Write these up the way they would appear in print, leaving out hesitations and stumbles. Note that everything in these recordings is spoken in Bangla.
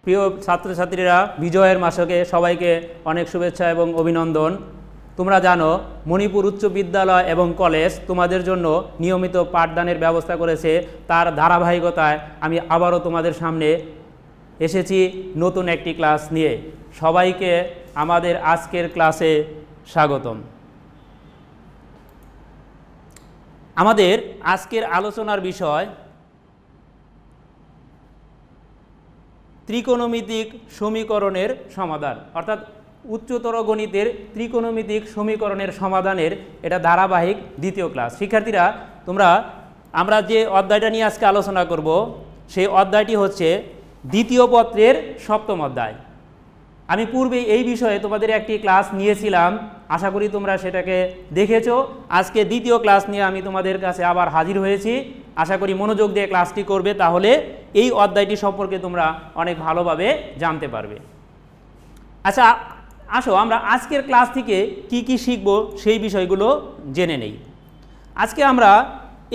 প্রিয় ছাত্রছাত্রীরা, বিজয়ের মাসকে সবাইকে অনেক শুভেচ্ছা এবং অভিনন্দন। তোমরা জানো মণিপুর উচ্চ বিদ্যালয় এবং কলেজ তোমাদের জন্য নিয়মিত পাঠদানের ব্যবস্থা করেছে। তার ধারাবাহিকতায় আমি আবারও তোমাদের সামনে এসেছি নতুন একটি ক্লাস নিয়ে। সবাইকে আমাদের আজকের ক্লাসে স্বাগতম। আমাদের আজকের আলোচনার বিষয় ত্রিকোণমিতিক সমীকরণের সমাধান, অর্থাৎ উচ্চতর গণিতের ত্রিকোণমিতিক সমীকরণের সমাধানের এটা ধারাবাহিক দ্বিতীয় ক্লাস। শিক্ষার্থীরা, আমরা যে অধ্যায়টা নিয়ে আজকে আলোচনা করব সেই অধ্যায়টি হচ্ছে দ্বিতীয় পত্রের সপ্তম অধ্যায়। আমি পূর্বে এই বিষয়ে তোমাদের একটি ক্লাস নিয়েছিলাম, আশা করি তোমরা সেটাকে দেখেছো। আজকে দ্বিতীয় ক্লাস নিয়ে আমি তোমাদের কাছে আবার হাজির হয়েছি। আশা করি মনোযোগ দিয়ে ক্লাসটি করবে, তাহলে এই অধ্যায়টি সম্পর্কে তোমরা অনেক ভালোভাবে জানতে পারবে। আচ্ছা, আসো আমরা আজকের ক্লাস থেকে কি কি শিখব সেই বিষয়গুলো জেনে নেই। আজকে আমরা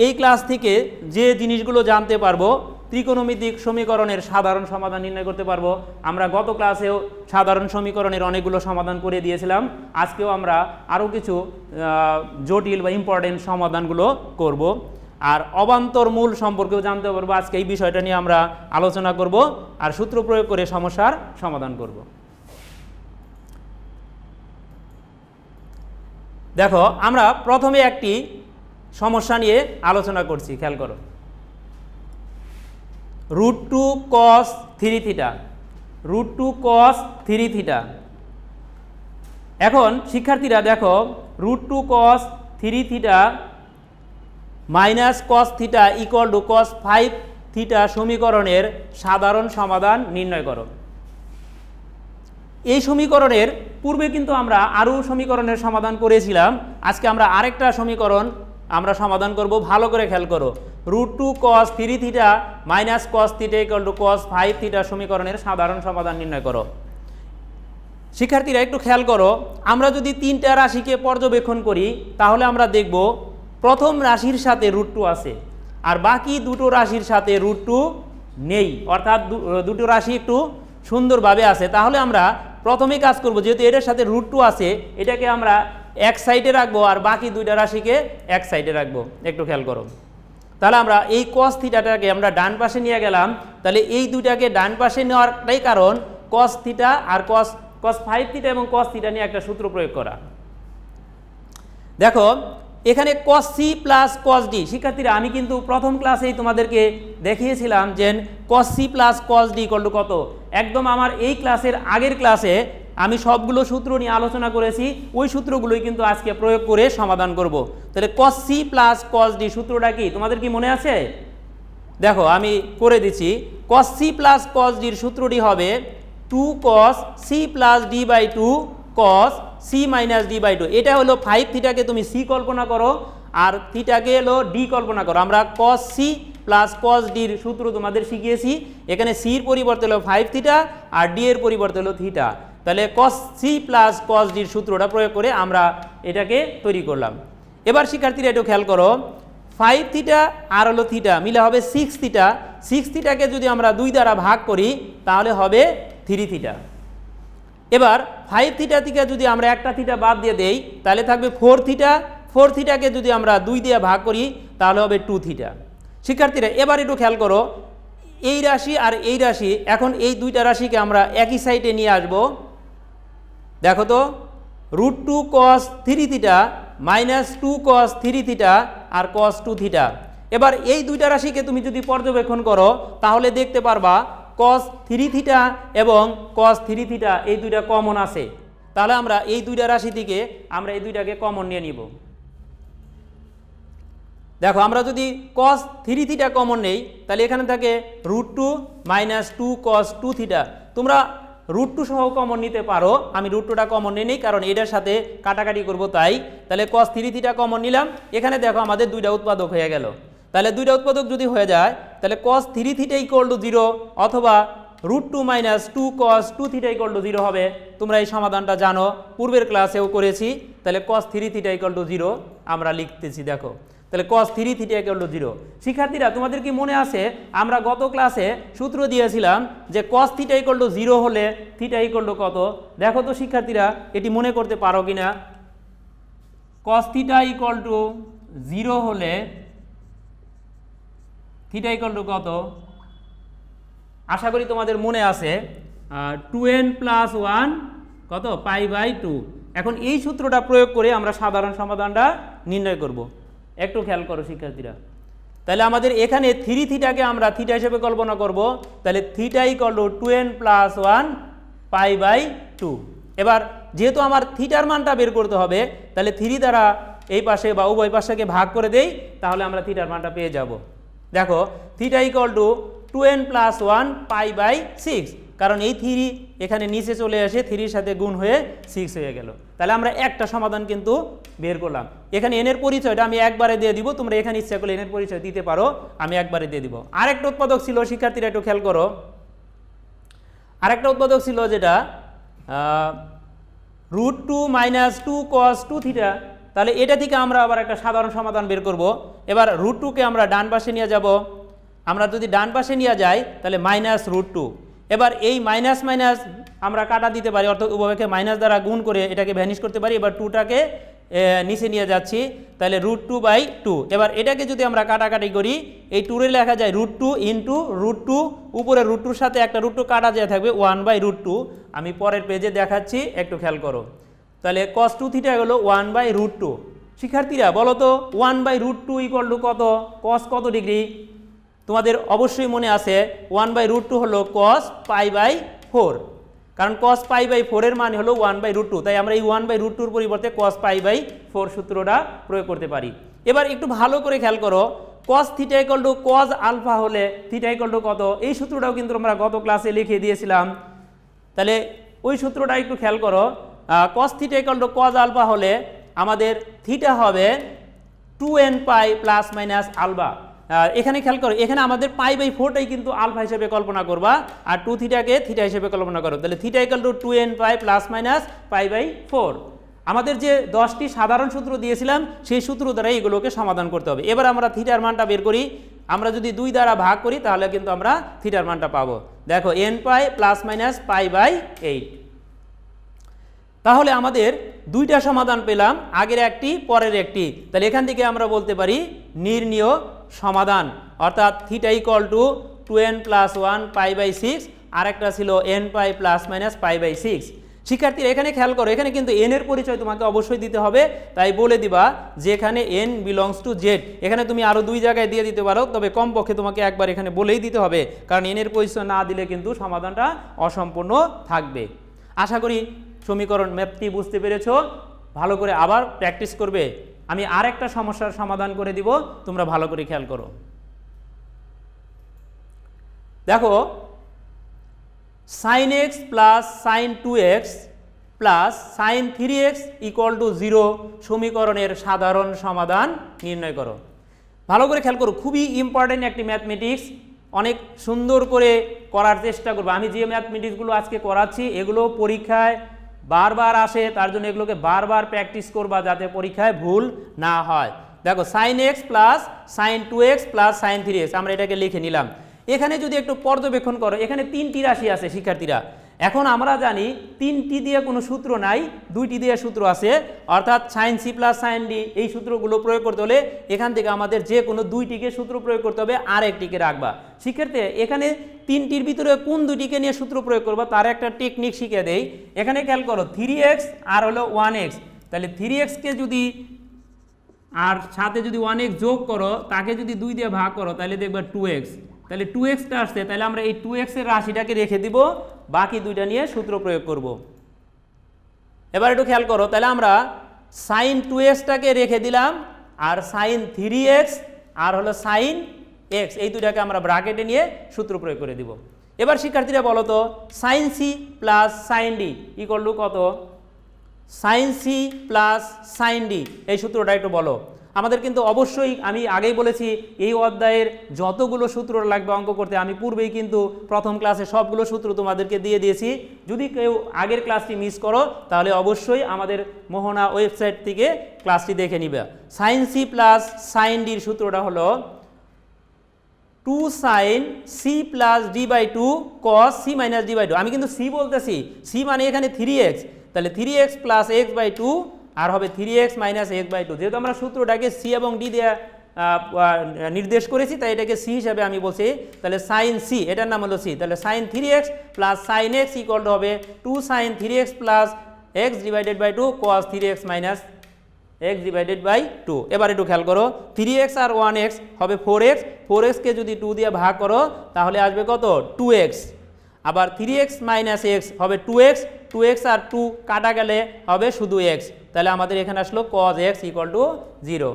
এই ক্লাস থেকে যে জিনিসগুলো জানতে পারবো, ত্রিকোণমিতিক সমীকরণের সাধারণ সমাধান নির্ণয় করতে পারবো। আমরা গত ক্লাসেও সাধারণ সমীকরণের অনেকগুলো সমাধান করে দিয়েছিলাম। আজকেও আমরা আরও কিছু জটিল বা ইম্পর্টেন্ট সমাধানগুলো করব। আর অবান্তর মূল সম্পর্কেও জানতে পারবো। আজকে এই বিষয়টা নিয়ে আমরা আলোচনা করব আর সূত্র প্রয়োগ করে সমস্যার সমাধান করব। দেখো, আমরা প্রথমে একটি সমস্যা নিয়ে আলোচনা করছি, খেয়াল করো। √2 cos 3θ, √2 cos 3θ। এখন শিক্ষার্থীরা দেখো, √2 cos 3θ minus cos θ equal to cos 5θ সমীকরণের সাধারণ সমাধান নির্ণয় করো। এই সমীকরণের পূর্বে কিন্তু আমরা আরও সমীকরণের সমাধান করেছিলাম। আজকে আমরা আরেকটা সমীকরণ আমরা সমাধান করব। ভালো করে খেয়াল করো, √2 cos 3θ minus cos θ equal to cos 5θ সমীকরণের সাধারণ সমাধান নির্ণয় করো। শিক্ষার্থীরা একটু খেয়াল করো, আমরা যদি তিনটা রাশিকে পর্যবেক্ষণ করি তাহলে আমরা দেখব প্রথম রাশির সাথে √2 আছে আর বাকি দুটো রাশির সাথে √2 নেই, অর্থাৎ দুটো রাশি একটু সুন্দরভাবে আছে। তাহলে আমরা প্রথমে কাজ করব, যেহেতু এটার সাথে √2 আছে, এটাকে আমরা এক সাইডে রাখবো আর বাকি দুইটা রাশিকে এক সাইডে রাখবো। একটু খেয়াল করো, তাহলে আমরা এই cos θটাকে আমরা ডান পাশে নিয়ে গেলাম। তাহলে এই দুইটাকে ডান পাশে নেওয়ারটাই কারণ cos θ আর cos 5θ এবং cos θ নিয়ে একটা সূত্র প্রয়োগ করা। দেখো এখানে cos c plus cos d। শিক্ষার্থীরা, আমি কিন্তু প্রথম ক্লাসেই তোমাদেরকে দেখিয়েছিলাম যে cos c plus cos d equal to কত। একদম আমার এই ক্লাসের আগের ক্লাসে আমি সবগুলো সূত্র নিয়ে আলোচনা করেছি, ওই সূত্রগুলোই কিন্তু আজকে প্রয়োগ করে সমাধান করব। তাহলে cos c plus cos d সূত্রটা কি তোমাদের কি মনে আছে? দেখো আমি করে দিচ্ছি। cos c plus cos d এর সূত্রটি হবে 2 cos c plus d by 2 cos c minus d by 2। এটা হলো 5θকে তুমি c কল্পনা করো আর θকে হলো d কল্পনা করো। আমরা cos c plus cos d এর সূত্র তোমাদের শিখিয়েছি। এখানে c এর পরিবর্তে হলো 5θ আর d এর পরিবর্তে হলো θ। তাহলে cos c plus cos d এর সূত্রটা প্রয়োগ করে আমরা এটাকে তৈরি করলাম। এবার শিক্ষার্থীরা একটু খেয়াল করো, 5θ আর হলো θ মিলে হবে 6θ। 6θকে যদি আমরা 2 দ্বারা ভাগ করি তাহলে হবে 3θ। এবার 5θ থেকে যদি আমরা একটা θ বাদ দিয়ে দেই তাহলে থাকবে 4θ। 4θকে যদি আমরা 2 দিয়ে ভাগ করি তাহলে হবে 2θ। শিক্ষার্থীরা, এবার একটু খেয়াল করো, এই রাশি আর এই রাশি, এখন এই দুইটা রাশিকে আমরা একই সাইডে নিয়ে আসব। দেখো তো, √2 cos 3θ মাইনাস 2 cos 3θ আর cos 2θ। এবার এই দুইটা রাশিকে তুমি যদি পর্যবেক্ষণ করো তাহলে দেখতে পারবা cos 3θ এবং cos 3θ এই দুইটা কমন আছে। তাহলে আমরা এই দুইটা রাশি থেকে আমরা এই দুইটাকে কমন নিয়ে নিব। দেখো, আমরা যদি cos 3θ কমন নেই তাহলে এখানে থাকে √2 মাইনাস 2 cos 2θ। তোমরা √2 সহ কমন নিতে পারো, আমি √2টা কমন নিই কারণ এটার সাথে কাটাকাটি করব তাই। তাহলে cos 3θ কমন নিলাম। এখানে দেখো আমাদের দুইটা উৎপাদক হয়ে গেল। তাহলে দুইটা উৎপাদক যদি হয়ে যায় তাহলে cos 3θ ইকুয়াল টু 0 অথবা √2 মাইনাস 2 cos 2θ ইকুয়াল টু 0 হবে। তোমরা এই সমাধানটা জানো, পূর্বের ক্লাসেও করেছি। তাহলে cos 3θ ইকুয়াল টু 0 আমরা লিখতেছি। দেখো, তাহলে cos 3 থিটা ইকুয়াল টু 0। শিক্ষার্থীরা তোমাদের কি মনে আছে আমরা গত ক্লাসে সূত্র দিয়েছিলাম যে cos থিটা ইকুয়াল টু 0 হলে থিটা ইকুয়াল টু কত? দেখো তো শিক্ষার্থীরা এটি মনে করতে পারো কিনা। cos থিটা ইকুয়াল টু 0 হলে থিটা ইকুয়াল টু কত? আশা করি তোমাদের মনে আছে 2n প্লাস 1 কত π/2। এখন এই সূত্রটা প্রয়োগ করে আমরা সাধারণ সমাধানটা নির্ণয় করব। একটু খেয়াল করো শিক্ষার্থীরা। তাহলে আমাদের এখানে 3 থিটাকে আমরা থিটা হিসেবে কল্পনা করব। তাহলে theta equal to 2n plus 1 π/2। এবার যেহেতু আমার থিটার মানটা বের করতে হবে তাহলে 3 দ্বারা এই পাশে বা উভয় পাশকে ভাগ করে দেই, তাহলে আমরা থিটার মানটা পেয়ে যাব। দেখো theta equal to 2n plus 1 π/6, কারণ এই 3 এখানে নিচে চলে আসে 3-র সাথে গুণ হয়ে 6 হয়ে গেল। তাহলে আমরা একটা সমাধান কিন্তু বের করলাম। এখানে n এর পরিচয়টা আমি একবারে দিয়ে দিব, তোমরা এখানে ইচ্ছা করলে n এর পরিচয় দিতে পারো, আমি একবারে দিয়ে দিব। আরেকটা উৎপাদক ছিল শিক্ষার্থীরা, একটু খেয়াল করো। আরেকটা উৎপাদক ছিল যেটা √2 - 2 cos 2 থিটা। তাহলে এটা থেকে আমরা আবার একটা সাধারণ সমাধান বের করব। এবার √2কে আমরা ডান পাশে নিয়ে যাব। আমরা যদি ডান পাশে নিয়ে যাই তাহলে -√2। এবার এই মাইনাস মাইনাস আমরা কাটা দিতে পারি, অর্থাৎ উভয়কে মাইনাস দ্বারা গুণ করে এটাকে ভ্যানিশ করতে পারি। এবার 2টাকে নিচে নিয়ে যাচ্ছি, তাহলে √2/2। এবার এটাকে যদি আমরা কাটাকাটি করি, এই 2 লেখা যায় √2 ইন্টু √2, উপরে √2-র সাথে একটা √2 কাটা যায় থাকবে 1/√2। আমি পরের পেজে দেখাচ্ছি, একটু খেয়াল করো। তাহলে cos 2 থিটা হলো 1/√2। শিক্ষার্থীরা বলো তো 1/√2 ইকুয়াল টু কত? cos কত ডিগ্রি? তোমাদের অবশ্যই মনে আছে 1/√2 হলো cos π/4, কারণ cos π/4 এর মান হলো 1/√2। তাই আমরা এই 1/√2-র পরিবর্তে cos π/4 সূত্রটা প্রয়োগ করতে পারি। এবার একটু ভালো করে খেয়াল করো, cos theta equal to cos alpha হলে থিটা ইকুয়াল টু কত? এই সূত্রটাও কিন্তু আমরা গত ক্লাসে লিখে দিয়েছিলাম। তাহলে ওই সূত্রটা একটু খেয়াল করো, cos theta equal to cos alpha হলে আমাদের থিটা হবে 2n π প্লাস মাইনাস আলফা। এখানে খেয়াল করো, এখানে আমাদের π/4টাই কিন্তু আলফা হিসেবে কল্পনা করবা, আর 2 থিটাকে থিটা হিসেবে কল্পনা করো। তাহলে theta equal to 2n π plus minus π/4। আমাদের যে 10টি সাধারণ সূত্র দিয়েছিলাম সেই সূত্র দ্বারা এগুলোকে সমাধান করতে হবে। এবার আমরা থিটার মানটা বের করি। আমরা যদি 2 দ্বারা ভাগ করি তাহলে কিন্তু আমরা থিটার মানটা পাবো। দেখো n π প্লাস মাইনাস π/8। তাহলে আমাদের দুইটা সমাধান পেলাম, আগের একটি পরের একটি। তাহলে এখান থেকে আমরা বলতে পারি নির্ণীয় সমাধান, অর্থাৎ theta equal to 2n plus 1 π/6, আর একটা ছিল n π প্লাস মাইনাস π/6। শিক্ষার্থীরা এখানে খেয়াল করো, এখানে কিন্তু n এর পরিচয় তোমাকে অবশ্যই দিতে হবে। তাই বলে দিবা যে এখানে n বিলংস টু z। এখানে তুমি আরও 2 জায়গায় দিয়ে দিতে পারো, তবে কমপক্ষে তোমাকে একবার এখানে বলেই দিতে হবে, কারণ n এর পরিচয় না দিলে কিন্তু সমাধানটা অসম্পূর্ণ থাকবে। আশা করি সমীকরণ ম্যাথটি বুঝতে পেরেছো। ভালো করে আবার প্র্যাকটিস করবে। আমি আর একটা সমস্যার সমাধান করে দিব, তোমরা ভালো করে খেয়াল করো। দেখো sin x plus sin 2x plus sin 3x equal to 0 সমীকরণের সাধারণ সমাধান নির্ণয় করো। ভালো করে খেয়াল করো, খুবই ইম্পর্টেন্ট একটি ম্যাথমেটিক্স, অনেক সুন্দর করে করার চেষ্টা করবো। আমি যে ম্যাথমেটিক্সগুলো আজকে করাচ্ছি এগুলো পরীক্ষায় বারবার আসে, তার জন্য এগুলোকে বারবার প্র্যাকটিস করবা যাতে পরীক্ষায় ভুল না হয়। দেখো sin x plus sin 2x plus sin 3x, আমরা এটাকে লিখে নিলাম। এখানে যদি একটু পর্যবেক্ষণ করো, এখানে 3টি রাশি আছে শিক্ষার্থীরা। এখন আমরা জানি 3টি দিয়ে কোনো সূত্র নাই, 2টি দিয়ে সূত্র আছে, অর্থাৎ sin c plus sin d। এই সূত্রগুলো প্রয়োগ করতে হলে এখান থেকে আমাদের যে কোনো 2টিকে সূত্র প্রয়োগ করতে হবে, আর একটিকে রাখবা। শিক্ষার্থী এখানে 3টির ভিতরে কোন 2টিকে নিয়ে সূত্র প্রয়োগ করবা তার একটা টেকনিক শিখে দেই। এখানে খেয়াল করো 3x আর হলো 1x। তাহলে 3x-কে যদি আর সাথে যদি 1x যোগ করো, তাকে যদি 2 দিয়ে ভাগ করো, তাহলে দেখবা 2x। তাহলে 2x-টা আসছে, তাহলে আমরা এই 2x-এর রাশিটাকে রেখে দিব, বাকি 2টা নিয়ে সূত্র প্রয়োগ করব। এবার একটু খেয়াল করো, তাহলে আমরা sin 2x-টাকে রেখে দিলাম, আর sin 3x আর হলো sin x, এই 2টাকে আমরা ব্র্যাকেটে নিয়ে সূত্র প্রয়োগ করে দিব। এবার শিক্ষার্থীরা বলো তো sin c plus sin d equal to কত? sin c plus sin d এই সূত্রটা একটু বলো। আমাদের কিন্তু অবশ্যই আমি আগেই বলেছি এই অধ্যায়ের যতগুলো সূত্র লাগবে অঙ্ক করতে আমি পূর্বেই কিন্তু প্রথম ক্লাসে সবগুলো সূত্র তোমাদেরকে দিয়ে দিয়েছি। যদি কেউ আগের ক্লাসটি মিস করো তাহলে অবশ্যই আমাদের মোহনা ওয়েবসাইট থেকে ক্লাসটি দেখে নিবে। সাইন সি প্লাস সাইন ডির সূত্রটা হলো 2 sin c plus d by 2 cos c minus d by 2। আমি কিন্তু c বলতেছি, c মানে এখানে 3x, তাহলে 3x প্লাস x বাই 2 আর হবে 3x মাইনাস x বাই 2। যেহেতু আমরা সূত্রটাকে c এবং d দিয়ে নির্দেশ করেছি তাই এটাকে c হিসাবে আমি বলছি। তাহলে সাইন c এটার নাম হলো c, তাহলে sine 3x plus sine x equal to হবে 2 sin 3x plus x divided by 2 cos 3x minus x divided by 2। এবার একটু খেয়াল করো 3x আর 1x হবে 4x, 4x কে যদি 2 দিয়ে ভাগ করো তাহলে আসবে কত 2x, আবার 3x মাইনাস x হবে 2x, 2x আর 2 কাটা গেলে হবে শুধু x, তাহলে আমাদের এখানে আসলো cos x ইকুয়াল টু 0।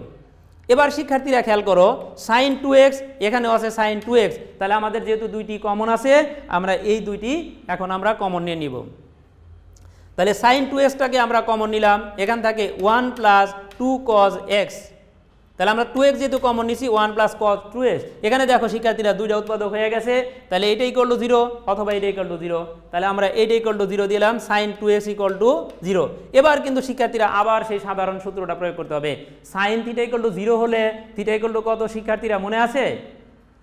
এবার শিক্ষার্থীরা খেয়াল করো sin 2x এখানেও আছে sin 2x, তাহলে আমাদের যেহেতু দুইটি কমন আছে আমরা এই দুইটি এখন আমরা কমন নিয়ে নিব। তাহলে sin 2xটাকে আমরা কমন নিলাম, এখান থেকে 1 প্লাস 2 cos x, তাহলে আমরা 2x যেহেতু কমন নিছি 1 প্লাস cos 2x। এখানে দেখো শিক্ষার্থীরা দুইটা উৎপাদক হয়ে গেছে, তাহলে এটা ইকুয়াল টু 0 অথবা এটা ইকুয়াল টু 0, তাহলে আমরা এটা ইকুয়াল টু 0 দিলাম, sin 2x ইকুয়াল টু 0। এবার কিন্তু শিক্ষার্থীরা আবার সেই সাধারণ সূত্রটা প্রয়োগ করতে হবে। sin থিটা ইকুয়াল টু 0 হলে থিটা ইকুয়াল টু কত শিক্ষার্থীরা মনে আছে?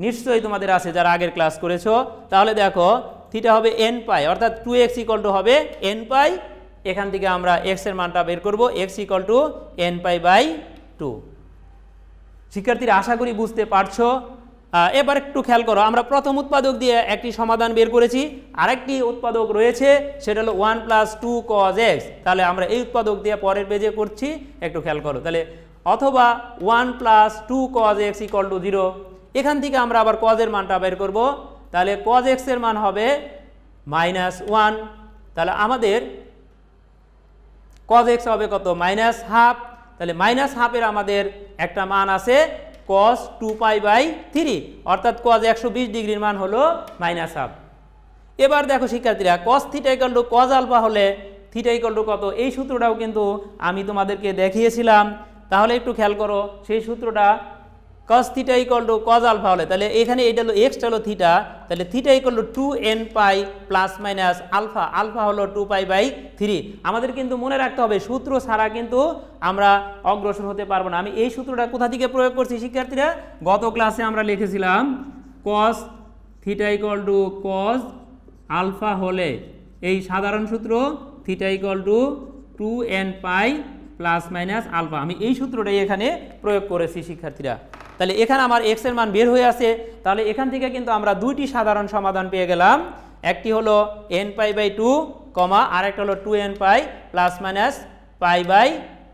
নিশ্চয়ই তোমাদের আছে যারা আগের ক্লাস করেছো। তাহলে দেখো থিটা হবে n পাই, অর্থাৎ 2x ইকুয়াল টু হবে n পাই, এখান থেকে আমরা x এর মানটা বের করব, x equal to n pi by 2। শিক্ষার্থীরা আশা করি বুঝতে পারছো। এবার একটু খেয়াল করো আমরা প্রথম উৎপাদক দিয়ে একটি সমাধান বের করেছি, আরেকটি উৎপাদক রয়েছে সেটা হলো 1 প্লাস 2 cos x, তাহলে আমরা এই উৎপাদক দিয়ে পরের পেজে করছি, একটু খেয়াল করো। তাহলে অথবা 1 plus 2 cos x equal to 0, এখান থেকে আমরা আবার cos এর মানটা বের করব, তাহলে cos x এর মান হবে -1, তাহলে আমাদের cos x হবে কত -12, তাহলে -12 এর আমাদের একটা মান আছে cos 2 পাই বাই 3, অর্থাৎ cos 120 ডিগ্রির মান হলো -12। এবার দেখো শিক্ষার্থীরা cos theta equal to cos alpha হলে থিটা ইকুয়াল টু কত, এই সূত্রটাও কিন্তু আমি তোমাদেরকে দেখিয়েছিলাম। তাহলে একটু খেয়াল করো সেই সূত্রটা cos theta equal to cos alpha হলে, তাহলে এখানে এটা হলো x হলো থিটা, তাহলে theta equal to 2n pi plus minus alpha, alpha হলো 2 পাই বাই 3। আমাদের কিন্তু মনে রাখতে হবে সূত্র ছাড়া কিন্তু আমরা অগ্রসর হতে পারবো না। আমি এই সূত্রটা কোথা থেকে প্রয়োগ করছি শিক্ষার্থীরা? গত ক্লাসে আমরা লিখেছিলাম cos theta equal to cos alpha হলে এই সাধারণ সূত্র theta equal to 2n pi plus minus alpha, আমি এই সূত্রটাই এখানে প্রয়োগ করেছি শিক্ষার্থীরা। তাহলে এখানে আমার x এর মান বের হয়ে আছে, তাহলে এখান থেকে কিন্তু আমরা দুইটি সাধারণ সমাধান পেয়ে গেলাম, একটি হলো n পাই বাই 2 কমা আর একটা হলো 2n pi plus minus pi by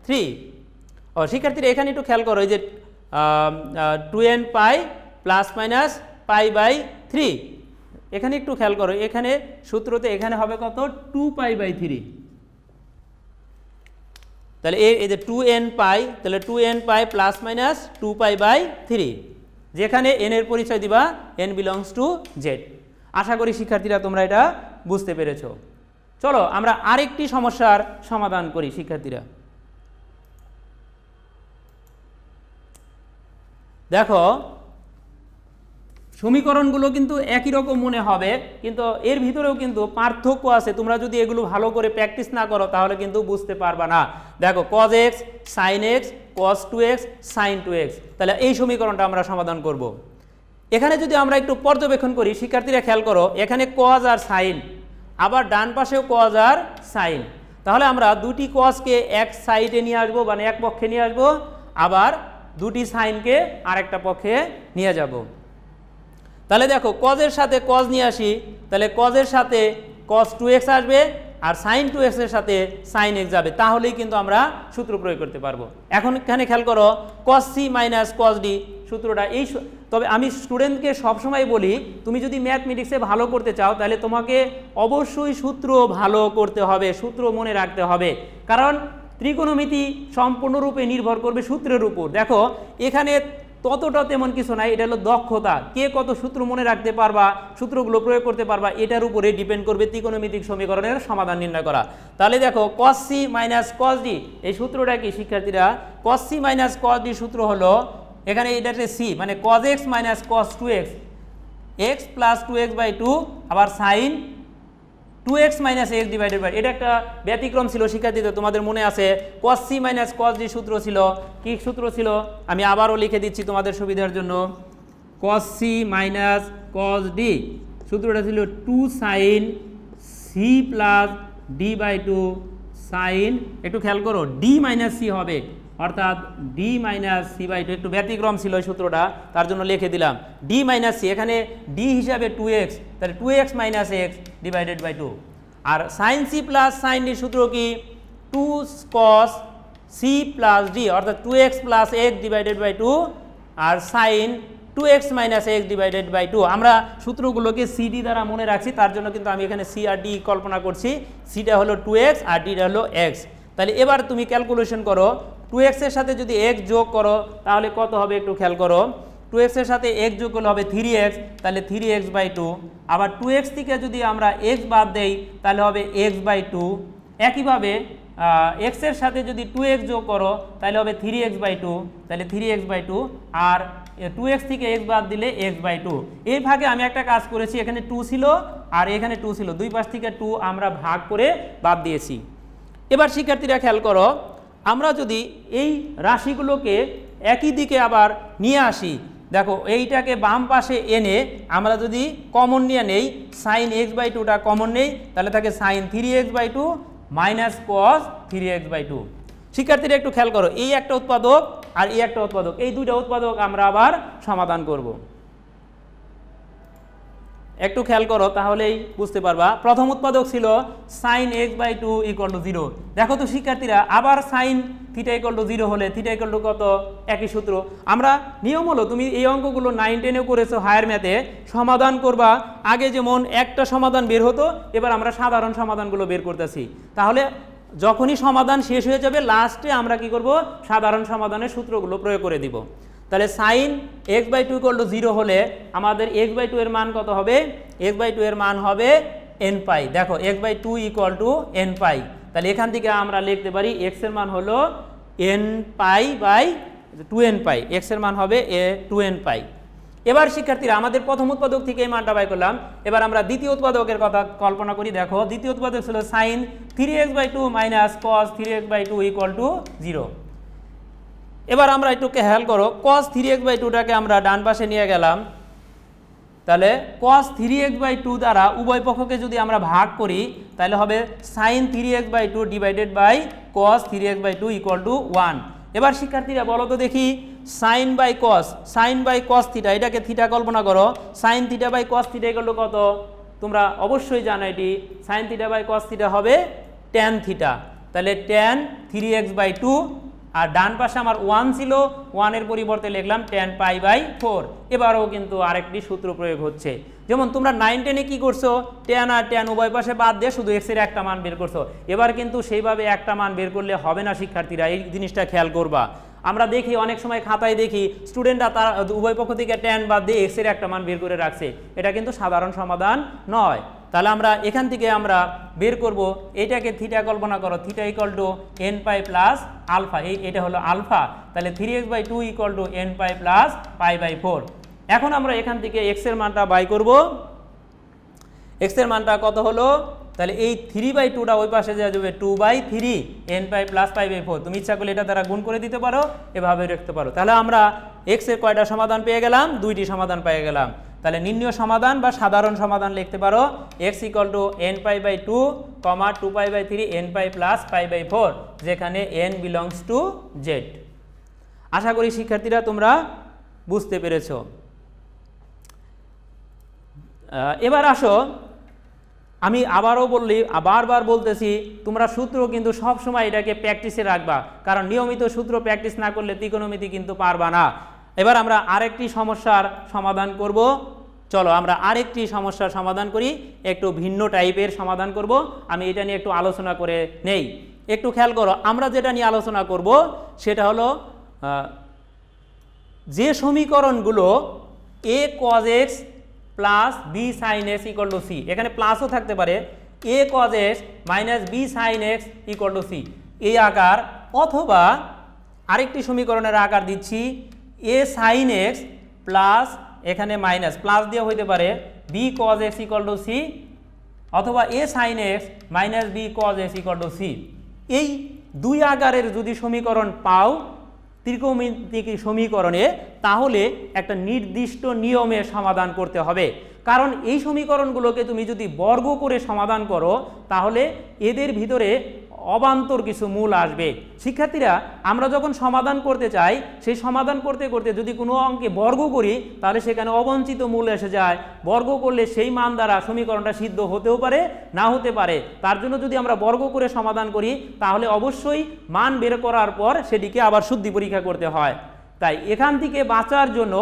3। ও শিক্ষার্থীরা এখানে একটু খেয়াল করো এই যে 2n pi plus minus pi by 3, এখানে একটু খেয়াল করো এখানে সূত্রতে এখানে হবে কত 2 পাই বাই 3, তাহলে এই যে 2n পাই, তাহলে 2n pi plus minus 2 pi by 3, যেখানে n এর পরিচয় দিবা n বিলংস টু z। আশা করি শিক্ষার্থীরা তোমরা এটা বুঝতে পেরেছো। চলো আমরা আরেকটি সমস্যার সমাধান করি শিক্ষার্থীরা। দেখো সমীকরণগুলো কিন্তু একই রকম মনে হবে, কিন্তু এর ভিতরেও কিন্তু পার্থক্য আছে। তোমরা যদি এগুলো ভালো করে প্র্যাকটিস না করো তাহলে কিন্তু বুঝতে পারবা না। দেখো cos x sin x cos 2x sin 2x, তাহলে এই সমীকরণটা আমরা সমাধান করব। এখানে যদি আমরা একটু পর্যবেক্ষণ করি শিক্ষার্থীরা খেয়াল করো এখানে cos আর sin, আবার ডান পাশেও cos আর sin, তাহলে আমরা দুটি cosকে এক সাইডে নিয়ে আসবো মানে এক পক্ষে নিয়ে আসবো, আবার দুটি সাইনকে আরেকটা পক্ষে নিয়ে যাব। তাহলে দেখো cos এর সাথে cos নিয়ে আসি, তাহলে cos এর সাথে cos 2x আসবে আর sin 2x এর সাথে sin x যাবে, তাহলেই কিন্তু আমরা সূত্র প্রয়োগ করতে পারবো। এখন এখানে খেয়াল করো cos c minus cos d সূত্রটা এই, তবে আমি স্টুডেন্টকে সবসময় বলি তুমি যদি ম্যাথমেটিক্সে ভালো করতে চাও তাহলে তোমাকে অবশ্যই সূত্র ভালো করতে হবে, সূত্র মনে রাখতে হবে, কারণ ত্রিকোণমিতি সম্পূর্ণরূপে নির্ভর করবে সূত্রের উপর। দেখো এখানে ততটা তেমন কিছু নাই, এটা হলো দক্ষতা, কে কত সূত্র মনে রাখতে পারবা, সূত্রগুলো প্রয়োগ করতে পারবা, এটার উপরে ডিপেন্ড করবে ত্রিকোণমিতিক সমীকরণের সমাধান নির্ণয় করা। তাহলে দেখো cos c minus cos d, এই সূত্রটা কি শিক্ষার্থীরা? cos c minus cos d সূত্র হলো, এখানে এটাতে c মানে cos x minus cos 2x, x plus 2x by 2 আবার sine 2x minus x divided by, এটা একটা ব্যতিক্রম ছিল শিক্ষার্থীদের, তোমাদের মনে আছে cos c minus cos d সূত্র ছিল, কি সূত্র ছিল আমি আবারও লিখে দিচ্ছি তোমাদের সুবিধার জন্য। cos c minus cos d সূত্রটা ছিল 2 sine c plus d by 2 sine, একটু খেয়াল করো d মাইনাস c হবে, অর্থাৎ d মাইনাস c বাই 2, একটু ব্যতিক্রম ছিল এই সূত্রটা, তার জন্য লিখে দিলাম d মাইনাস c, এখানে d হিসাবে 2x, তাহলে 2x minus x divided by 2। আর sine c plus sine d সূত্র কি? 2 cos c প্লাস d, অর্থাৎ 2x plus x divided by 2 আর sine 2x minus x divided by 2। আমরা সূত্রগুলোকে cd দ্বারা মনে রাখছি, তার জন্য কিন্তু আমি এখানে c আর d কল্পনা করছি, cটা হলো 2x আর dটা হলো x। তাহলে এবার তুমি ক্যালকুলেশন করো, 2x এর সাথে যদি x যোগ করো তাহলে কত হবে একটু খেয়াল করো, 2x এর সাথে x যোগ করলে হবে 3x, তাহলে 3x বাই 2, আবার 2x থেকে যদি আমরা x বাদ দেই তাহলে হবে x বাই 2। একইভাবে x এর সাথে যদি 2x যোগ করো তাহলে হবে 3x বাই 2, তাহলে 3x বাই 2, আর 2x থেকে x বাদ দিলে x বাই 2। এই ভাগে আমি একটা কাজ করেছি, এখানে 2 ছিল আর এখানে 2 ছিল, দুই পাশ থেকে 2 আমরা ভাগ করে বাদ দিয়েছি। এবার শিক্ষার্থীরা খেয়াল করো, আমরা যদি এই রাশিগুলোকে একই দিকে আবার নিয়ে আসি, দেখো এইটাকে বাম পাশে এনে আমরা যদি কমন নিয়ে নেই, সাইন এক্স বাই 2টা কমন নেই, তাহলে থাকে sine 3x by 2 minus cos 3x by 2। শিক্ষার্থীরা একটু খেয়াল করো, এই একটা উৎপাদক আর এই একটা উৎপাদক, এই দুইটা উৎপাদক আমরা আবার সমাধান করব। একটু খেয়াল করো তাহলেই বুঝতে পারবা। প্রথম উৎপাদক ছিল sine x by 2 equal to 0। দেখো তো শিক্ষার্থীরা, আবার সাইন থিটা ইকুয়াল টু 0 হলে থিটা ইকুয়াল টু কত? একই সূত্র। আমরা নিয়ম হলো, তুমি এই অঙ্কগুলো 9, 10-এও করেছো, হায়ার ম্যাথে সমাধান করবা, আগে যেমন একটা সমাধান বের হতো, এবার আমরা সাধারণ সমাধানগুলো বের করতেছি। তাহলে যখনই সমাধান শেষ হয়ে যাবে লাস্টে আমরা কি করব? সাধারণ সমাধানের সূত্রগুলো প্রয়োগ করে দিব। তাহলে sine x by 2 equal to 0 হলে আমাদের এক্স বাই 2 এর মান কত হবে? এক্স বাই 2 এর মান হবে এন পাই। দেখো x by 2 equal to N pi, তাহলে এখান থেকে আমরা লিখতে পারি এক্স এর মান হলো n pi by 2n pi, x এর মান হবে 2n পাই। এবার শিক্ষার্থীরা আমাদের প্রথম উৎপাদক থেকে এই মানটা বাই করলাম, এবার আমরা দ্বিতীয় উৎপাদকের কথা কল্পনা করি। দেখো দ্বিতীয় উৎপাদক ছিল sine 3x by 2 minus cos 3x by 2 equal to 0। এবার আমরা একটু খেয়াল করো, cos 3x বাই 2টাকে আমরা ডান পাশে নিয়ে গেলাম, তাহলে cos 3x বাই 2 দ্বারা উভয় পক্ষকে যদি আমরা ভাগ করি তাহলে হবে sin 3x by 2 divided by cos 3x by 2 equal to 1। এবার শিক্ষার্থীরা বলো তো দেখি, সাইন বাই কস থিটা, এটাকে থিটা কল্পনা করো, sine theta by cos theta equal to কত? তোমরা অবশ্যই জানো এটি, sine theta by cos theta হবে ট্যান থিটা, তাহলে ট্যান 3x বাই 2, আর ডান পাশে আমার 1 ছিল, 1 এর পরিবর্তে লিখলাম ট্যান পাই বাই 4। এবারও কিন্তু আরেকটি সূত্র প্রয়োগ হচ্ছে, যেমন তোমরা 9, 10-এ কি করছো? ট্যান আর ট্যান উভয় পাশে বাদ দিয়ে শুধু এক্স এর একটা মান বের করছো। এবার কিন্তু সেইভাবে একটা মান বের করলে হবে না শিক্ষার্থীরা, এই জিনিসটা খেয়াল করবা। আমরা দেখি অনেক সময় খাতায় দেখি স্টুডেন্টরা তারা উভয় পক্ষ থেকে ট্যান বাদ দিয়ে এক্স এর একটা মান বের করে রাখছে, এটা কিন্তু সাধারণ সমাধান নয়। তাহলে আমরা এখান থেকে আমরা বের করব, এটাকে থিটা কল্পনা করো, theta equal to N pi plus alpha, এটা হলো আলফা, তাহলে 3x by 2 equal to N pi plus pi by 4। এখন আমরা এখান থেকে এক্স এর মানটা বাই করব, এক্স এর মানটা কত হলো? তাহলে এই 3 বাই 2টা ওই পাশে যাওয়া যাবে 2 by 3 n pi plus pi by 4। তুমি ইচ্ছা করলে এটা দ্বারা গুণ করে দিতে পারো, এভাবে রাখতে পারো। তাহলে আমরা এক্স এর কয়টা সমাধান পেয়ে গেলাম? 2টি সমাধান পেয়ে গেলাম। তাহলে নির্ণয় সমাধান বা সাধারণ সমাধান লিখতে পারো x equal to N pi by 2, 2 pi by 3 n pi plus pi by 4, যেখানে এন বিলংস টু জেড। আশা করি শিক্ষার্থীরা তোমরা বুঝতে পেরেছো। এবার আসো, আমি আবারও বারবার বলতেছি, তোমরা সূত্র কিন্তু সব সময় এটাকে প্র্যাকটিসে রাখবা, কারণ নিয়মিত সূত্র প্র্যাকটিস না করলে ত্রিকোণমিতি কিন্তু পারবা না। এবার আমরা আরেকটি সমস্যার সমাধান করব। চলো আমরা আরেকটি সমস্যার সমাধান করি, একটু ভিন্ন টাইপের সমাধান করব। আমি এটা নিয়ে একটু আলোচনা করে নেই। একটু খেয়াল করো, আমরা যেটা নিয়ে আলোচনা করব সেটা হলো যে সমীকরণগুলো a cos x plus b sin x equal two c, এখানে প্লাসও থাকতে পারে, a cos x minus b sin x equal two c এই আকার, অথবা আরেকটি সমীকরণের আকার দিচ্ছি a sin x প্লাস এখানে মাইনাস প্লাস দিয়ে হইতে পারে b cos x equal two c, অথবা a sin x minus b cos x equal two c। এই দুই আকারের যদি সমীকরণ পাও ত্রিকোণমিতিক সমীকরণে, তাহলে একটা নির্দিষ্ট নিয়মে সমাধান করতে হবে। কারণ এই সমীকরণগুলোকে তুমি যদি বর্গ করে সমাধান করো তাহলে এদের ভিতরে অবান্তর কিছু মূল আসবে। শিক্ষার্থীরা, আমরা যখন সমাধান করতে চাই, সেই সমাধান করতে করতে যদি কোনো অঙ্কে বর্গ করি তাহলে সেখানে অবাঞ্ছিত মূল এসে যায়। বর্গ করলে সেই মান দ্বারা সমীকরণটা সিদ্ধ হতেও পারে, না হতে পারে। তার জন্য যদি আমরা বর্গ করে সমাধান করি তাহলে অবশ্যই মান বের করার পর সেটিকে আবার শুদ্ধি পরীক্ষা করতে হয়। তাই এখান থেকে বাঁচার জন্য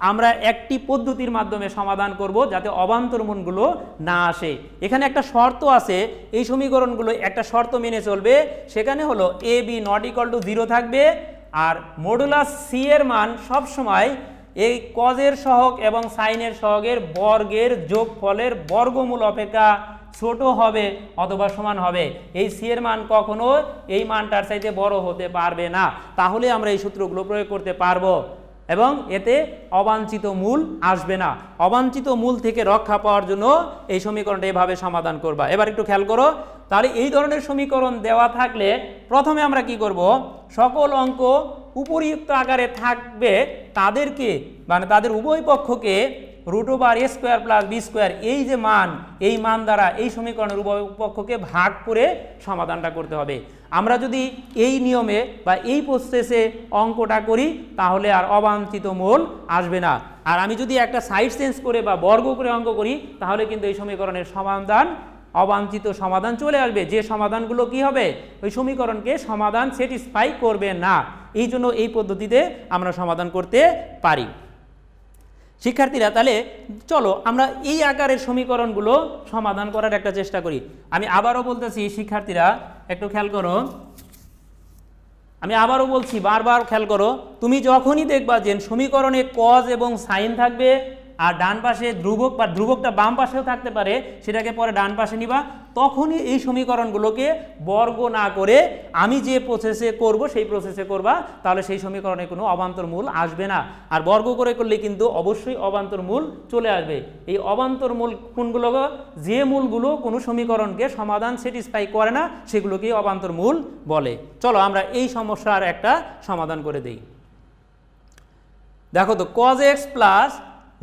আমরা একটি পদ্ধতির মাধ্যমে সমাধান করব যাতে অবান্তর মূলগুলো না আসে। এখানে একটা শর্ত আছে, এই সমীকরণগুলো একটা শর্ত মেনে চলবে, সেখানে হলো a b not equal to 0 থাকবে, আর মডুলাস c এর মান সবসময় এই কজের সহগ এবং সাইনের সহগের বর্গের যোগফলের বর্গমূল অপেক্ষা ছোট হবে অথবা সমান হবে। এই সি এর মান কখনো এই মানটার চাইতে বড় হতে পারবে না। তাহলে আমরা এই সূত্রগুলো প্রয়োগ করতে পারবো এবং এতে অবাঞ্ছিত মূল আসবে না। অবাঞ্ছিত মূল থেকে রক্ষা পাওয়ার জন্য এই সমীকরণটা এভাবে সমাধান করবা। এবার একটু খেয়াল করো, তাহলে এই ধরনের সমীকরণ দেওয়া থাকলে প্রথমে আমরা কি করব, সকল অঙ্ক উপরিউক্ত আকারে থাকবে তাদেরকে মানে তাদের উভয় পক্ষকে √a² + b² এই যে মান, এই মান দ্বারা এই সমীকরণের উভয় পক্ষকে ভাগ করে সমাধানটা করতে হবে। আমরা যদি এই নিয়মে বা এই প্রসেসে অঙ্কটা করি তাহলে আর অবাঞ্ছিত মূল আসবে না। আর আমি যদি একটা সাইড চেঞ্জ করে বা বর্গ করে অঙ্ক করি তাহলে কিন্তু এই সমীকরণের সমাধান অবাঞ্ছিত সমাধান চলে আসবে, যে সমাধানগুলো কি হবে ওই সমীকরণকে সমাধান স্যাটিসফাই করবে না। এই জন্য এই পদ্ধতিতে আমরা সমাধান করতে পারি। শিক্ষার্থীরা, তাহলে চলো আমরা এই আকারের সমীকরণগুলো সমাধান করার একটা চেষ্টা করি। আমি আবারও বলতেছি শিক্ষার্থীরা, একটু খেয়াল করো, আমি আবারও বলছি, বারবার খেয়াল করো, তুমি যখনই দেখবা যে সমীকরণে কজ এবং সাইন থাকবে আর ডান পাশে ধ্রুবক বা ধ্রুবকটা বাম পাশেও থাকতে পারে, সেটাকে পরে ডান পাশে নিবা, তখনই এই সমীকরণগুলোকে বর্গ না করে আমি যে প্রসেসে করব সেই প্রসেসে করবা, তাহলে সেই সমীকরণে কোনো অবান্তর মূল আসবে না। আর বর্গ করে করলে কিন্তু অবশ্যই অবান্তর মূল চলে আসবে। এই অবান্তর মূল কোনগুলো, যে মূলগুলো কোনো সমীকরণকে সমাধান স্যাটিসফাই করে না সেগুলোকেই অবান্তর মূল বলে। চলো আমরা এই সমস্যার একটা সমাধান করে দেই। দেখো তো, cos x plus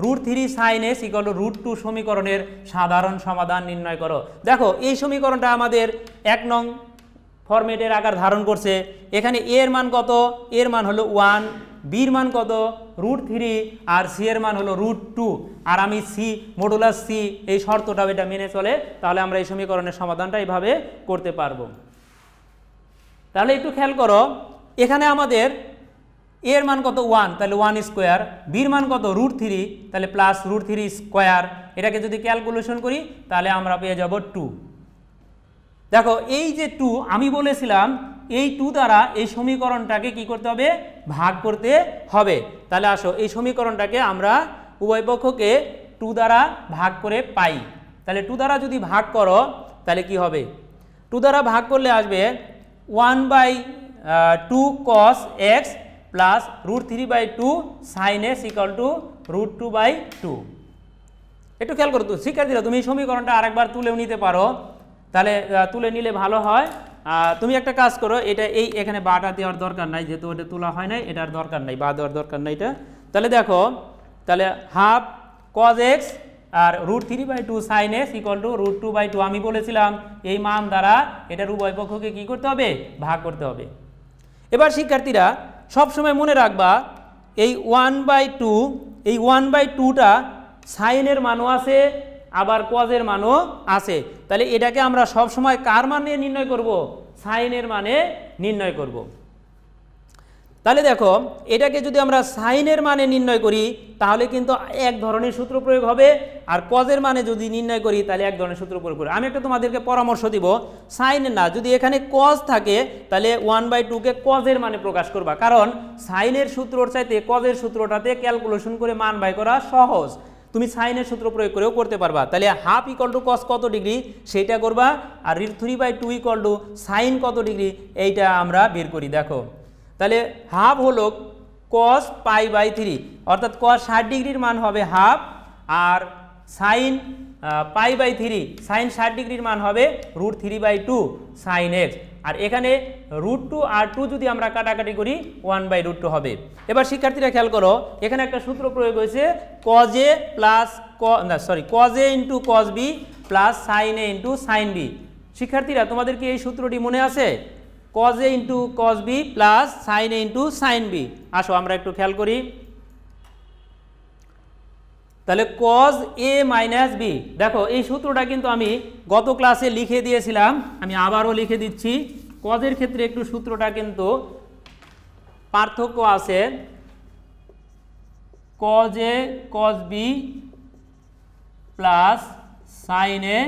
√3 sin x equal two √2 সমীকরণের সাধারণ সমাধান নির্ণয় করো। দেখো এই সমীকরণটা আমাদের 1 নং ফরম্যাটের আকার ধারণ করছে। এখানে a এর মান কত, এর মান হলো 1, b এর মান কত √3 আর c এর মান হলো √2, আর আমি c মডুলাস c এই শর্তটাও এটা মেনে চলে, তাহলে আমরা এই সমীকরণের সমাধানটা এইভাবে করতে পারবো। তাহলে একটু খেয়াল করো, এখানে আমাদের a এর মান কত 1, তাহলে 1², b এর মান কত √3, তাহলে প্লাস √3², এটাকে যদি ক্যালকুলেশন করি তাহলে আমরা পেয়ে যাব 2। দেখো এই যে 2 আমি বলেছিলাম, এই 2 দ্বারা এই সমীকরণটাকে কি করতে হবে, ভাগ করতে হবে। তাহলে আসো এই সমীকরণটাকে আমরা উভয় পক্ষকে 2 দ্বারা ভাগ করে পাই। তাহলে 2 দ্বারা যদি ভাগ করো তাহলে কি হবে, 2 দ্বারা ভাগ করলে আসবে 1/2 cos x plus √3/2 sin x equal to √2/2। একটু খেয়াল করো তো শিক্ষার্থীরা, তুমি এই সমীকরণটা আরেকবার তুলেও নিতে পারো, তাহলে তুলে নিলে ভালো হয়। তুমি একটা কাজ করো, এটা এই এখানে বাটা দেওয়ার দরকার নাই, যেহেতু এটা তোলা হয় নাই, এটার দরকার নাই, বা দেওয়ার দরকার নাই এটা। তাহলে দেখো, তাহলে হাফ cos x আর √3/2 sin x ইকুয়াল টু √2/2। আমি বলেছিলাম এই মান দ্বারা এটার উভয় পক্ষকে কি করতে হবে, ভাগ করতে হবে। এবার শিক্ষার্থীরা সবসময় মনে রাখবা, এই 1/2, এই 1/2টা সাইনের মানও আছে আবার কজের মানও আছে। তাহলে এটাকে আমরা সবসময় কার মানে নির্ণয় করব, সাইনের মানে নির্ণয় করব। তাহলে দেখো এটাকে যদি আমরা সাইনের মানে নির্ণয় করি তাহলে কিন্তু এক ধরনের সূত্র প্রয়োগ হবে, আর কজের মানে যদি নির্ণয় করি তাহলে এক ধরনের সূত্র প্রয়োগ করি। আমি একটা তোমাদেরকে পরামর্শ দিব, সাইনের না, যদি এখানে কজ থাকে তাহলে 1/2কে কজের মানে প্রকাশ করবা, কারণ সাইনের সূত্রর চাইতে কজের সূত্রটাতে ক্যালকুলেশন করে মান বাই করা সহজ। তুমি সাইনের সূত্র প্রয়োগ করেও করতে পারবা। তাহলে হাফ ইকুয়াল টু কস কত ডিগ্রি সেইটা করবা, আর √3/2 ইকুয়াল টু সাইন কত ডিগ্রি এইটা আমরা বের করি। দেখো তাহলে হাফ হলো কস π/3, অর্থাৎ কস 60 ডিগ্রির মান হবে হাফ, আর সাইন π/3 সাইন 60 ডিগ্রির মান হবে √3/2 সাইন x, আর এখানে √2 আর 2 যদি আমরা কাটাকাটি করি 1/√2 হবে। এবার শিক্ষার্থীরা খেয়াল করো, এখানে একটা সূত্র প্রয়োগ হয়েছে cos a plus cos a into cos b plus sin a into sin b। শিক্ষার্থীরা তোমাদের কি এই সূত্রটি মনে আছে? cos a into cos b plus sin a into sin b। আসো আমরা একটু খেয়াল করি। তাহলে cos a মাইনাস b, দেখো এই সূত্রটা কিন্তু আমি গত ক্লাসে লিখে দিয়েছিলাম, আমি আবারও লিখে দিচ্ছি। cos-এর ক্ষেত্রে একটু সূত্রটা কিন্তু পার্থক্য আছে, cos a cos b plus sin a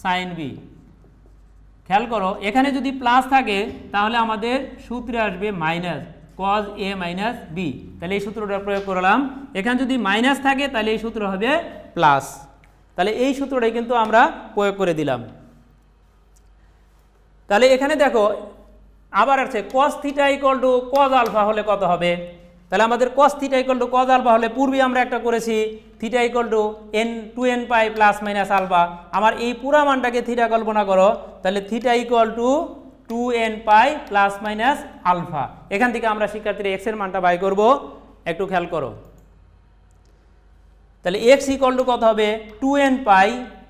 sin b। খেয়াল করো এখানে যদি প্লাস থাকে তাহলে আমাদের সূত্রে আসবে minus, cos a minus b। তাহলে এই সূত্রটা প্রয়োগ করলাম। এখানে যদি মাইনাস থাকে তাহলে এই সূত্র হবে প্লাস। তাহলে এই সূত্রটাই কিন্তু আমরা প্রয়োগ করে দিলাম। তাহলে এখানে দেখো আবার আছে cos θ equal to cos alpha হলে কত হবে? তাহলে আমাদের cos θ equal to cos alpha হলে পূর্বে আমরা একটা করেছি θ equal to n2nπ plus minus alpha. আমার এই পুরা মানটাকে θ কল্পনা করো, তাহলে θ equal to 2nπ plus minus alpha. এখান থেকে আমরা শিক্ষার্থীরা x এর মানটা বাই করব, একটু খেয়াল করো। তাহলে x ইকুয়াল টু কত হবে? 2nπ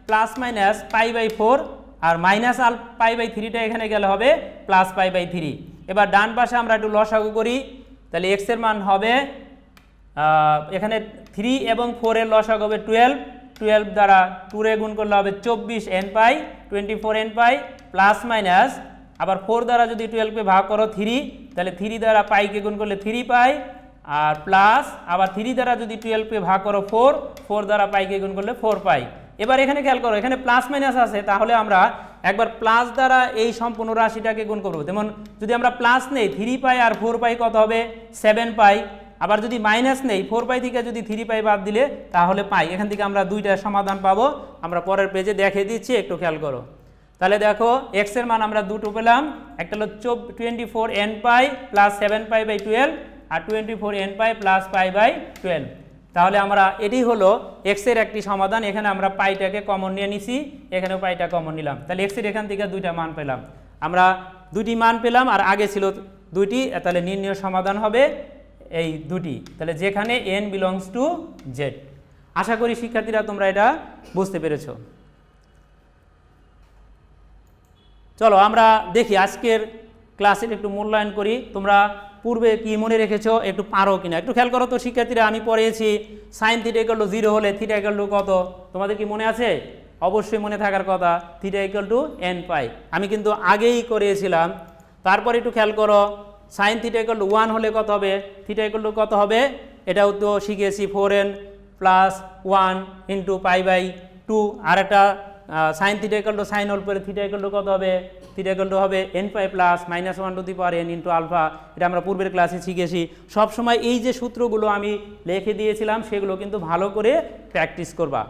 প্লাস মাইনাস π/4, আর মাইনাস π/3টা এখানে গেলে হবে প্লাস π/3। এবার ডান পাশে আমরা একটু লসাগু করি, তাহলে x এর মান হবে এখানে 3 এবং 4 এর লসাগু হবে 12, 12 দ্বারা 2 রে গুণ করলে হবে 24nπ 24nπ প্লাস মাইনাস, আবার 4 দ্বারা যদি 12কে ভাগ করো 3, তাহলে 3 দ্বারা পাইকে গুণ করলে 3π, আর প্লাস আবার 3 দ্বারা যদি 12কে ভাগ করো 4, 4 দ্বারা পাইকে গুণ করলে 4π। এবার এখানে খেয়াল করো এখানে প্লাস মাইনাস আছে, তাহলে আমরা একবার প্লাস দ্বারা এই সম্পূর্ণ রাশিটাকে গুণ করব। যেমন যদি আমরা প্লাস নেই 3π আর 4π কত হবে? 7π। আবার যদি মাইনাস নেই 4π থেকে যদি 3π বাদ দিলে তাহলে পাই। এখান থেকে আমরা দুইটা সমাধান পাবো, আমরা পরের পেজে দেখিয়ে দিচ্ছি, একটু খেয়াল করো। তাহলে দেখো x এর মান আমরা দুটো পেলাম, একটা হলো 24nπ প্লাস 7π/12 আর 24nπ প্লাস π/12। তাহলে আমরা এটি হলো x এর একটি সমাধান। এখানে আমরা পাইটাকে কমন নিয়ে নিছি, এখানেও পাইটা কমন নিলাম, তাহলে x এর এখান থেকে দুইটা মান পেলাম। আমরা দুটি মান পেলাম আর আগে ছিল দুইটি, তাহলে নির্ণয় সমাধান হবে এই দুটি, তাহলে যেখানে n বিলংস টু z। আশা করি শিক্ষার্থীরা তোমরা এটা বুঝতে পেরেছো। চলো আমরা দেখি আজকের ক্লাসের একটু মূল্যায়ন করি, তোমরা পূর্বে কি মনে রেখেছো, একটু পারো কিনা একটু খেয়াল করো তো শিক্ষার্থীরা। আমি পড়িয়েছি sin θ ইকুয়াল টু 0 হলে θ ইকুয়াল টু কত, তোমাদের কি মনে আছে? অবশ্যই মনে থাকার কথা, θ ইকুয়াল টু nπ। আমি কিন্তু আগেই করিয়েছিলাম। তারপর একটু খেয়াল করো sin θ ইকুয়াল টু 1 হলে কত হবে, θ ইকুয়াল টু কত হবে, এটাও তো শিখেছি 4n প্লাস 1 ইন্টু π/2। আর একটা sin θ ইকুয়াল টু sin অল্প θ ইকুয়াল টু কত হবে, θ ইকুয়াল টু হবে nπ plus -1/n into alpha. এটা আমরা পূর্বের ক্লাসে শিখেছি। সবসময় এই যে সূত্রগুলো আমি লিখে দিয়েছিলাম সেগুলো কিন্তু ভালো করে প্র্যাকটিস করবা।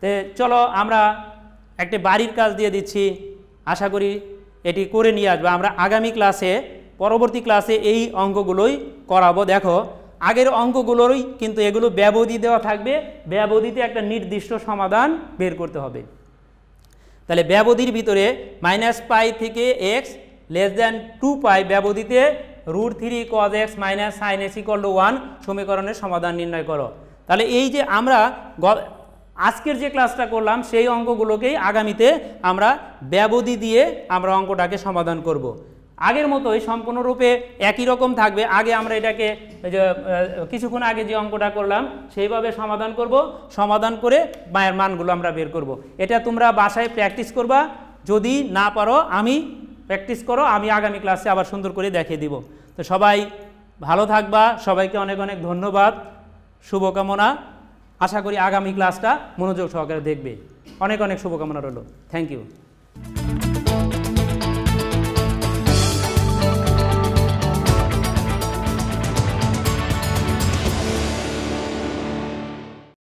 তো চলো আমরা একটা বাড়ির কাজ দিয়ে দিচ্ছি, আশা করি এটি করে নিয়ে আসবে। আমরা আগামী ক্লাসে পরবর্তী ক্লাসে এই অঙ্কগুলোই করাবো। দেখো আগের অঙ্কগুলোরই কিন্তু এগুলো ব্যবধি দেওয়া থাকবে, ব্যবধিতে একটা নির্দিষ্ট সমাধান বের করতে হবে। তাহলে ব্যবধির ভিতরে -π থেকে x লেস দ্যান 2π ব্যবধিতে √3 cos x minus sin x equal to 1 সমীকরণের সমাধান নির্ণয় করো। তাহলে এই যে আমরা আজকের যে ক্লাসটা করলাম সেই অঙ্কগুলোকেই আগামীতে আমরা ব্যবধি দিয়ে আমরা অঙ্কটাকে সমাধান করব। আগের মতোই সম্পূর্ণরূপে একই রকম থাকবে। আগে আমরা এটাকে কিছুক্ষণ আগে যে অঙ্কটা করলাম সেইভাবে সমাধান করব, সমাধান করে মায়ের মানগুলো আমরা বের করব। এটা তোমরা বাসায় প্র্যাকটিস করবা, যদি না পারো আমি প্র্যাকটিস করো, আমি আগামী ক্লাসে আবার সুন্দর করে দেখিয়ে দিব। তো সবাই ভালো থাকবা, সবাইকে অনেক অনেক ধন্যবাদ, শুভকামনা। আশা করি আগামী ক্লাসটা মনোযোগ সহকারে দেখবে। অনেক অনেক শুভকামনা রইল। Thank you.